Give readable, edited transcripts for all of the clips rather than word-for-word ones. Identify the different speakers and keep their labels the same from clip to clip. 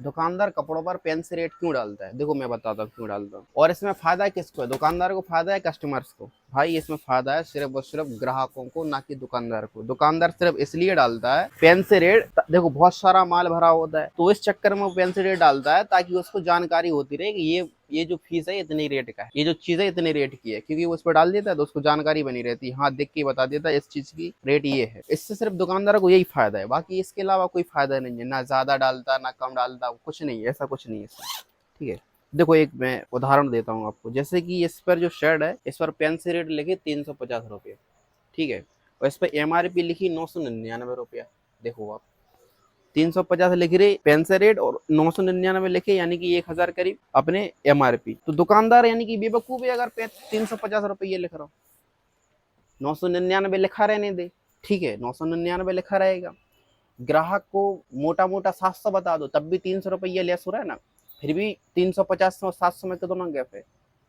Speaker 1: दुकानदार कपड़ों पर पेन से रेट क्यों डालता है? देखो मैं बताता हूँ क्यों डालता हूँ। और इसमें फायदा किसको है? दुकानदार को फायदा है, कस्टमर्स को? भाई इसमें फायदा है सिर्फ और सिर्फ ग्राहकों को, ना कि दुकानदार को। दुकानदार सिर्फ इसलिए डालता है पेन से रेट, देखो बहुत सारा माल भरा होता है तो इस चक्कर में वो पेन से रेट डालता है ताकि उसको जानकारी होती रहे कि ये जो फीस है इतनी रेट का है, ये जो चीज है इतने रेट की है, क्योंकि वो उस पर डाल देता है तो उसको जानकारी बनी रहती है। हाँ, देख के बता देता है इस चीज की रेट ये है। इससे सिर्फ दुकानदार को यही फायदा है, बाकी इसके अलावा कोई फायदा नहीं है। ना ज्यादा डालता ना कम डालता, कुछ नहीं है, ऐसा कुछ नहीं है इसमें। ठीक है, देखो एक मैं उदाहरण देता हूँ आपको। जैसे कि इस पर जो शर्ट है, इस पर पेन से रेट लिखी 350 रुपये, ठीक है, और इस पर MRP लिखी 999 रुपया। देखो आप, 350 लिख रहे पेन से रेट और 999 लिखे, यानी कि 1000 करीब अपने MRP। तो दुकानदार यानी कि बेवकूफ है अगर 350 रुपये लिख रहा हूँ। 999 लिखा रहने दे, ठीक है, 999 लिखा रहेगा। ग्राहक को मोटा मोटा 700 बता दो, तब भी 300 रुपया लेस हो रहा है ना। फिर भी 350 और 700 में कितना गैप है?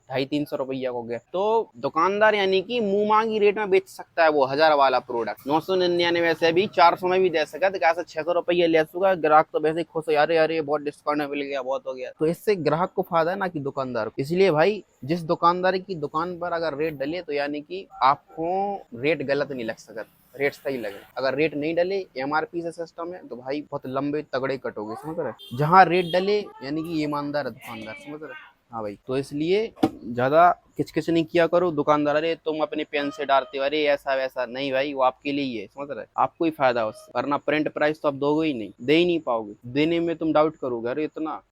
Speaker 1: 250-300 रुपया हो गया। तो दुकानदार यानी कि मुंह मांगी रेट में बेच सकता है वो 1000 वाला प्रोडक्ट। 999 से भी 400 में भी दे सकता है, तो कैसे 600 रुपया ले चुका। ग्राहक तो वैसे ही खुश है, अरे अरे बहुत डिस्काउंट मिल गया, बहुत हो गया। तो इससे ग्राहक को फायदा है, ना कि दुकानदार को। इसलिए भाई जिस दुकानदार की दुकान पर अगर रेट डले तो यानी कि आपको रेट गलत नहीं लग सकता, रेट सही लगे। अगर रेट नहीं डले, MRP से सिस्टम है, तो भाई बहुत लंबे तगड़े कटोगे, समझ रहे? जहाँ रेट डले यानी कि ईमानदार है दुकानदार, समझ रहे? हाँ भाई, तो इसलिए ज्यादा किचकिच नहीं किया करो। दुकानदार अरे तुम अपने पेन से डालते हो, अरे ऐसा वैसा नहीं भाई, वो आपके लिए ही है, समझ रहे? आपको ही फायदा उससे, वरना प्रिंट प्राइस तो आप दोगे ही नहीं, दे ही नहीं पाओगे। देने में तुम डाउट करोगे, अरे इतना